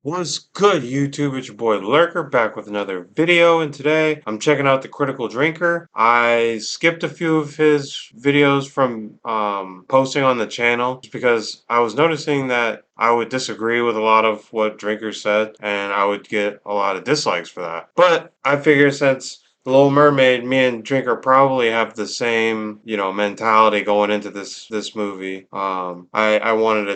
What's good, YouTube? It's your boy Lurker back with another video, and today I'm checking out the Critical Drinker. I skipped a few of his videos from posting on the channel just because I was noticing that I would disagree with a lot of what Drinker said, and I would get a lot of dislikes for that. But I figure since The Little Mermaid, me and Drinker probably have the same, mentality going into this movie. I wanted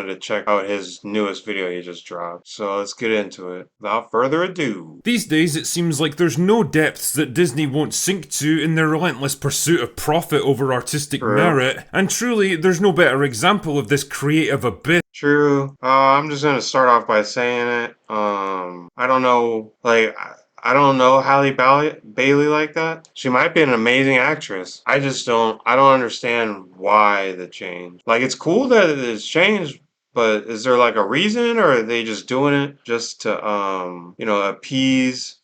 to check out his newest video he just dropped. So let's get into it. Without further ado. These days, it seems like there's no depths that Disney won't sink to in their relentless pursuit of profit over artistic merit, and truly, there's no better example of this creative abyss. True. I'm just gonna start off by saying it. I don't know, I don't know Halle Bailey like that. She might be an amazing actress. I don't understand why the change. Like, it's cool that it's changed, but is there like a reason, or are they just doing it just to, appease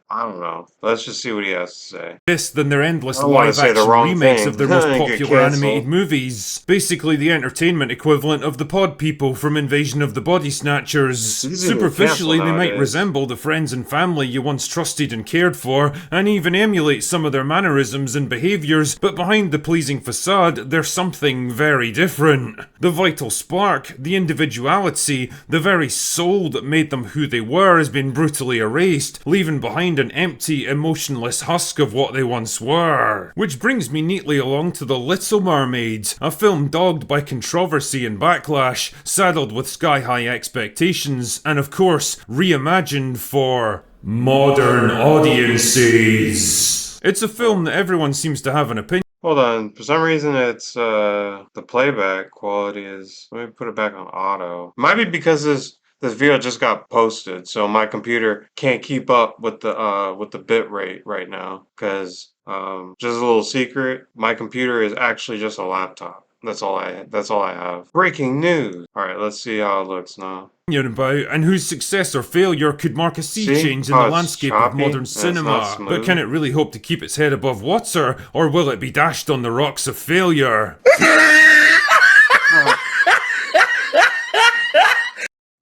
I don't know. Let's just see what he has to say. Than their endless live-action remakes of their most popular animated movies. Basically the entertainment equivalent of the pod people from Invasion of the Body Snatchers. Superficially, they might resemble the friends and family you once trusted and cared for, and even emulate some of their mannerisms and behaviours, but behind the pleasing facade, they're something very different. The vital spark, the individuality, the very soul that made them who they were has been brutally erased, leaving behind an empty, emotionless husk of what they once were. Which brings me neatly along to The Little Mermaid, a film dogged by controversy and backlash, saddled with sky-high expectations, and of course, reimagined for modern audiences. It's a film that everyone seems to have an opinion. Hold on, for some reason it's, the playback quality is, let me put it back on auto. Might be because this video just got posted, so my computer can't keep up with the bit rate right now. Cause just a little secret, my computer is actually just a laptop. That's all I have. Breaking news. All right, let's see how it looks now. About, and whose success or failure could mark a sea change in the landscape of modern cinema. But can it really hope to keep its head above water, or will it be dashed on the rocks of failure?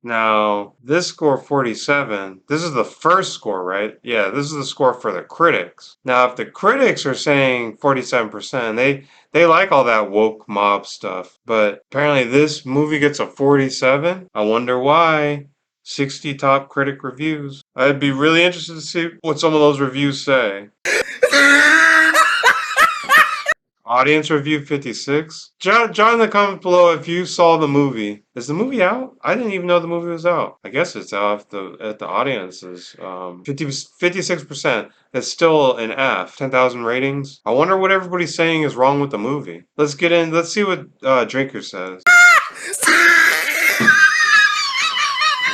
Now, this score 47, this is the first score, right? Yeah, this is the score for the critics. Now, if the critics are saying 47%, they like all that woke mob stuff. But apparently this movie gets a 47. I wonder why. 60 top critic reviews. I'd be really interested to see what some of those reviews say. Audience review 56. John in the comments below if you saw the movie. Is the movie out? I didn't even know the movie was out. I guess it's out at the audiences. 56%. It's still an F. 10,000 ratings. I wonder what everybody's saying is wrong with the movie. Let's see what Drinker says.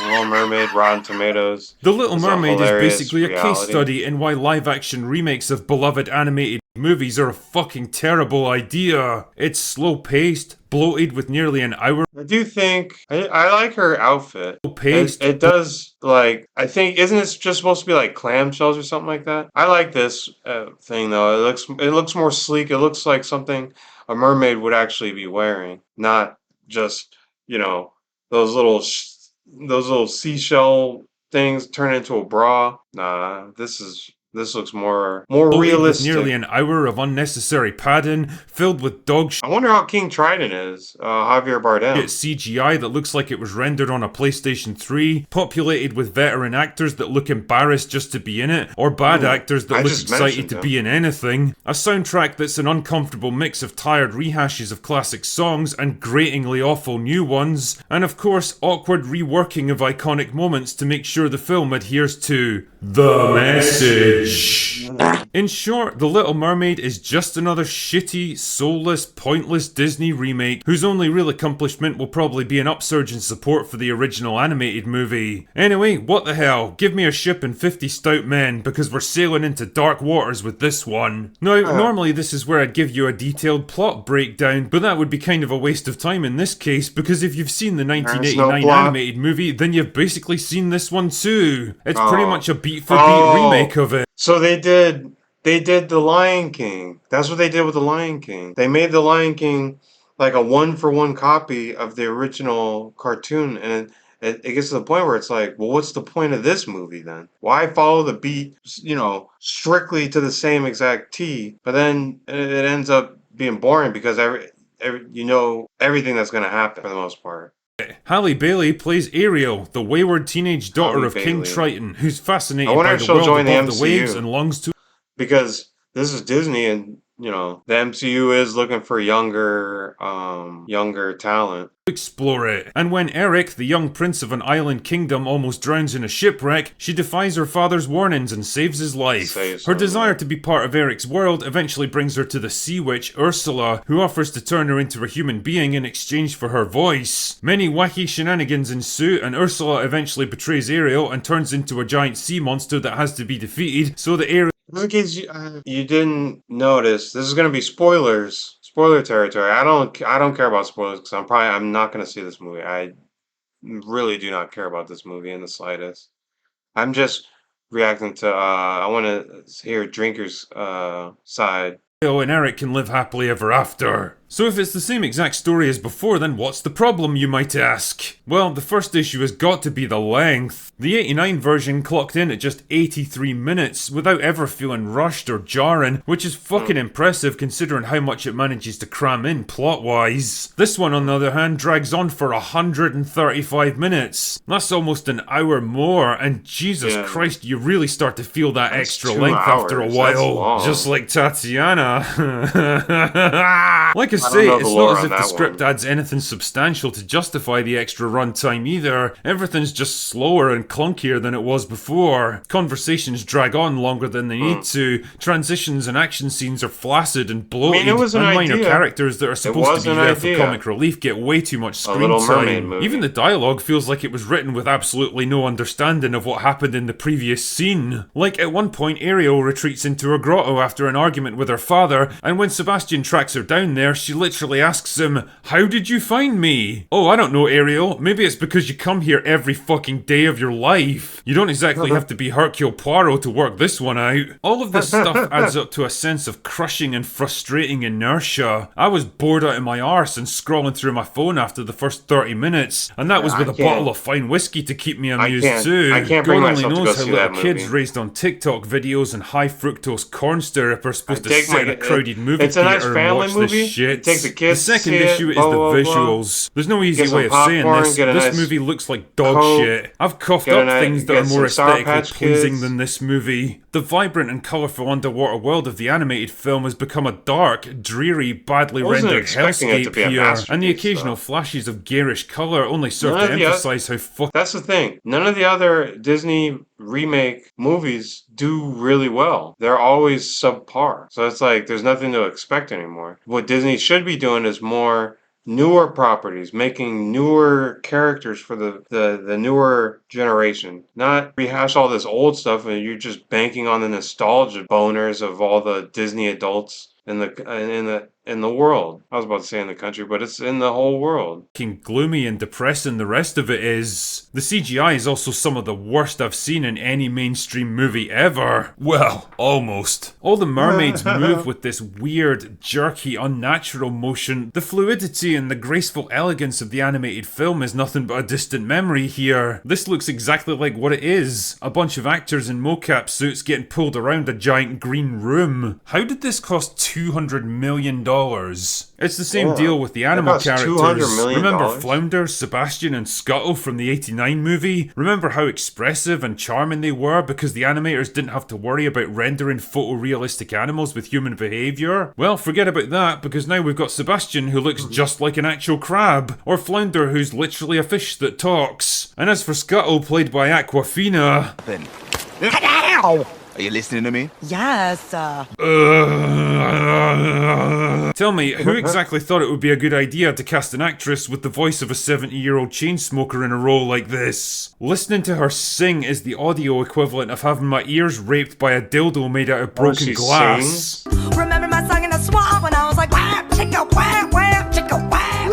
Little Mermaid, Rotten Tomatoes. The Little Mermaid is basically a case study in why live-action remakes of beloved animated movies are a fucking terrible idea. It's slow-paced, bloated with nearly an hour. I do think I like her outfit. Slow-paced. It does, like, I think, isn't it just supposed to be like clamshells or something like that? I like this thing though. It looks more sleek. It looks like something a mermaid would actually be wearing, not just those little seashell things turn into a bra. Nah, this looks more realistic. With nearly an hour of unnecessary padding, filled with dog shit. I wonder how King Trident is. Javier Bardem. It's CGI that looks like it was rendered on a PlayStation 3, populated with veteran actors that look embarrassed just to be in it, or bad actors that look excited to be in anything. A soundtrack that's an uncomfortable mix of tired rehashes of classic songs and gratingly awful new ones, and of course, awkward reworking of iconic moments to make sure the film adheres to the message. In short, The Little Mermaid is just another shitty, soulless, pointless Disney remake whose only real accomplishment will probably be an upsurge in support for the original animated movie. Anyway, what the hell, give me a ship and 50 stout men because we're sailing into dark waters with this one. Now, normally this is where I'd give you a detailed plot breakdown, but that would be kind of a waste of time in this case because if you've seen the 1989 animated movie, then you've basically seen this one too. It's pretty much a beat-for-beat remake of it. So they did The Lion King. That's what they did with The Lion King. They made The Lion King like a one-for-one copy of the original cartoon, and it gets to the point where it's like, well, what's the point of this movie then? Why follow the beat, strictly to the same exact T? But then it ends up being boring because everything that's gonna happen for the most part. Halle Bailey plays Ariel, the wayward teenage daughter Halle of King Bailey. Triton, who's I fascinated wonder by if the she'll world join the above the waves MCU. and longs to Because this is Disney, and the MCU is looking for younger talent. explore it. And when Eric, the young prince of an island kingdom, almost drowns in a shipwreck, she defies her father's warnings and saves his life. Her desire to be part of Eric's world eventually brings her to the sea witch Ursula, who offers to turn her into a human being in exchange for her voice. Many wacky shenanigans ensue, and Ursula eventually betrays Ariel and turns into a giant sea monster that has to be defeated, so that Ariel... In case you didn't notice, this is going to be spoilers. Spoiler territory. I don't care about spoilers because I'm not going to see this movie. I really do not care about this movie in the slightest. I'm just reacting to I want to hear Drinker's side. and Eric can live happily ever after. So if it's the same exact story as before, then what's the problem, you might ask? Well, the first issue has got to be the length. The 89 version clocked in at just 83 minutes without ever feeling rushed or jarring, which is fucking impressive considering how much it manages to cram in plot-wise. This one, on the other hand, drags on for 135 minutes. That's almost an hour more, and Jesus Christ, you really start to feel that extra length after a while. Just like Tatiana. Like I say, it's not as if the script adds anything substantial to justify the extra runtime either. Everything's just slower and clunkier than it was before. Conversations drag on longer than they need to. Transitions and action scenes are flaccid and bloated. And minor characters that are supposed to be there for comic relief get way too much screen time. Even the dialogue feels like it was written with absolutely no understanding of what happened in the previous scene. Like at one point, Ariel retreats into her grotto after an argument with her father, and when Sebastian tracks her down there, she literally asks him, "How did you find me?" "Oh, I don't know, Ariel. Maybe it's because you come here every fucking day of your life. You don't exactly have to be Hercule Poirot to work this one out." All of this stuff adds up to a sense of crushing and frustrating inertia. I was bored out of my arse and scrolling through my phone after the first 30 minutes, and that was with a bottle of fine whiskey to keep me amused too. God only knows how little kids raised on TikTok videos and high fructose corn syrup are supposed to sit in a crowded movie theater and watch this shit. The second issue is the visuals. There's no easy way of saying this. This movie looks like dog shit. I've coughed up things that are more aesthetically pleasing than this movie. The vibrant and colourful underwater world of the animated film has become a dark, dreary, badly rendered hellscape here, and the occasional flashes of garish colour only serve to emphasise how That's the thing. None of the other Disney remake movies do really well. They're always subpar. So it's like there's nothing to expect anymore. What Disney should be doing is more newer properties, making newer characters for the newer generation. Not rehash all this old stuff and you're just banking on the nostalgia boners of all the Disney adults in the world. I was about to say in the country, but it's in the whole world. Gloomy and depressing the rest of it is. The CGI is also some of the worst I've seen in any mainstream movie ever. Well, almost. All the mermaids move with this weird, jerky, unnatural motion. The fluidity and the graceful elegance of the animated film is nothing but a distant memory here. This looks exactly like what it is. A bunch of actors in mocap suits getting pulled around a giant green room. How did this cost $200 million? It's the same deal with the animal characters. Remember Flounder, Sebastian, and Scuttle from the 89 movie? Remember how expressive and charming they were because the animators didn't have to worry about rendering photorealistic animals with human behaviour? Well, forget about that because now we've got Sebastian who looks just like an actual crab, or Flounder who's literally a fish that talks. And as for Scuttle, played by Aquafina... Are you listening to me? Yes. Tell me, who exactly thought it would be a good idea to cast an actress with the voice of a 70-year-old chain smoker in a role like this? Listening to her sing is the audio equivalent of having my ears raped by a dildo made out of broken glass. Remember my song in the swamp when I was like, wham, chicka, wham, chicka, wham.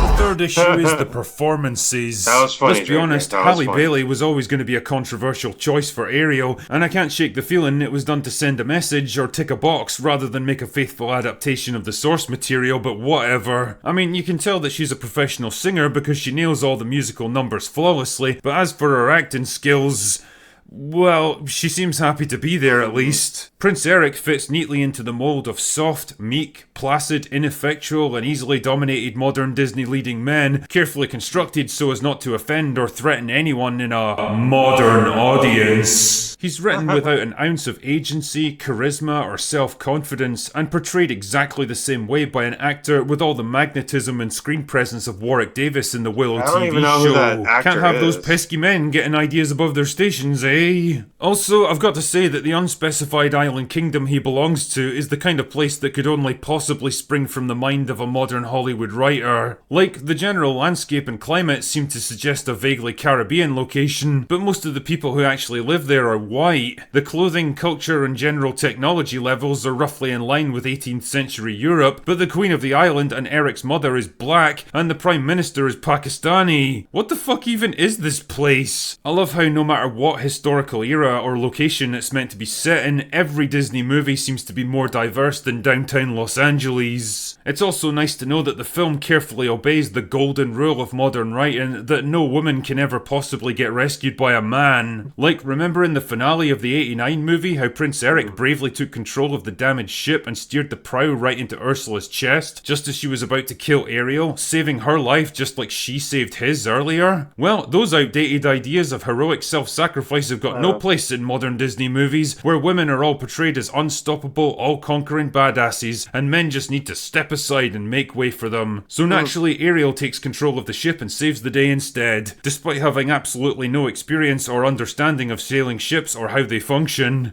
The third third issue is the performances. That was funny, Let's be honest, Halle funny. Bailey was always going to be a controversial choice for Ariel, and I can't shake the feeling it was done to send a message or tick a box rather than make a faithful adaptation of the source material, but whatever. I mean, you can tell that she's a professional singer because she nails all the musical numbers flawlessly, but as for her acting skills, well, she seems happy to be there at least. Prince Eric fits neatly into the mold of soft, meek, placid, ineffectual, and easily dominated modern Disney leading men, carefully constructed so as not to offend or threaten anyone in a modern audience. He's written without an ounce of agency, charisma, or self-confidence, and portrayed exactly the same way by an actor with all the magnetism and screen presence of Warwick Davis in the Willow I don't TV even know show. who that actor Can't have those is. pesky men getting ideas above their stations, eh? Also, I've got to say that the unspecified island kingdom he belongs to is the kind of place that could only possibly spring from the mind of a modern Hollywood writer. Like, the general landscape and climate seem to suggest a vaguely Caribbean location, but most of the people who actually live there are white. The clothing, culture, and general technology levels are roughly in line with 18th century Europe, but the Queen of the Island and Eric's mother is black, and the Prime Minister is Pakistani. What the fuck even is this place? I love how no matter what historical era or location it's meant to be set in, every Disney movie seems to be more diverse than downtown Los Angeles. It's also nice to know that the film carefully obeys the golden rule of modern writing that no woman can ever possibly get rescued by a man. Like, remember in the finale of the 89 movie how Prince Eric bravely took control of the damaged ship and steered the prow right into Ursula's chest just as she was about to kill Ariel, saving her life just like she saved his earlier? Well, those outdated ideas of heroic self-sacrifice have got no place in modern Disney movies, where women are all portrayed as unstoppable, all-conquering badasses, and men just need to step aside and make way for them. So naturally, Ariel takes control of the ship and saves the day instead, despite having absolutely no experience or understanding of sailing ships or how they function.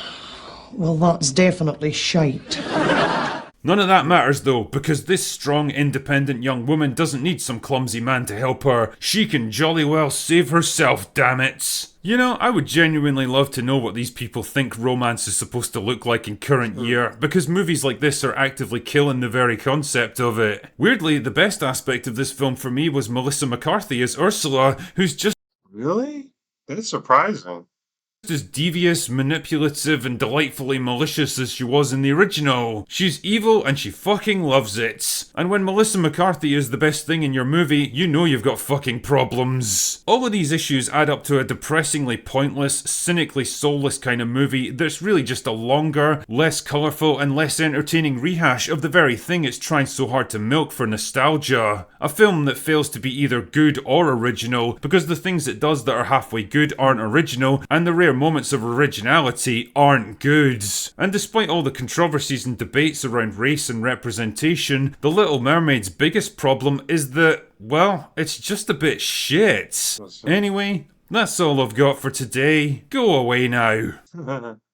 Well, that's definitely shite. None of that matters though, because this strong, independent young woman doesn't need some clumsy man to help her. She can jolly well save herself, damn it. You know, I would genuinely love to know what these people think romance is supposed to look like in current year, because movies like this are actively killing the very concept of it. Weirdly, the best aspect of this film for me was Melissa McCarthy as Ursula, who's just Really? That's surprising. as devious, manipulative, and delightfully malicious as she was in the original. She's evil and she fucking loves it. And when Melissa McCarthy is the best thing in your movie, you know you've got fucking problems. All of these issues add up to a depressingly pointless, cynically soulless kind of movie that's really just a longer, less colourful, and less entertaining rehash of the very thing it's trying so hard to milk for nostalgia. A film that fails to be either good or original, because the things it does that are halfway good aren't original, and the rare moments of originality aren't good. And despite all the controversies and debates around race and representation, The Little Mermaid's biggest problem is that, well, it's just a bit shit. Anyway, that's all I've got for today. Go away now.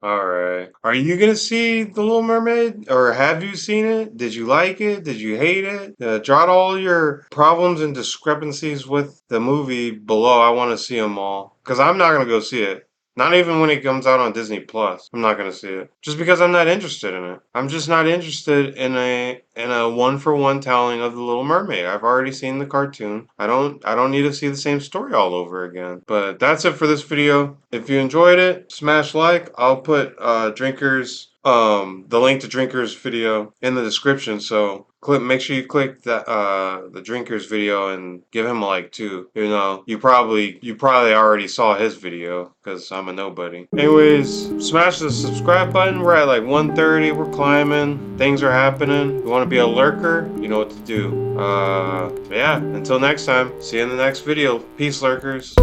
Alright. Are you gonna see The Little Mermaid? Or have you seen it? Did you like it? Did you hate it? Jot all your problems and discrepancies with the movie below. I want to see them all. Because I'm not gonna go see it. Not even when it comes out on Disney Plus. I'm not gonna see it. Just because I'm not interested in it. I'm just not interested in a one-for-one telling of The Little Mermaid. I've already seen the cartoon. I don't need to see the same story all over again. But that's it for this video. If you enjoyed it, smash like. I'll put the link to Drinker's video in the description, so make sure you click the Drinker's video and give him a like too. You know, you probably already saw his video because I'm a nobody. Anyways, smash the subscribe button. We're at like 130. We're climbing. Things are happening. You want to be a lurker? You know what to do. Yeah, until next time. See you in the next video. Peace, lurkers.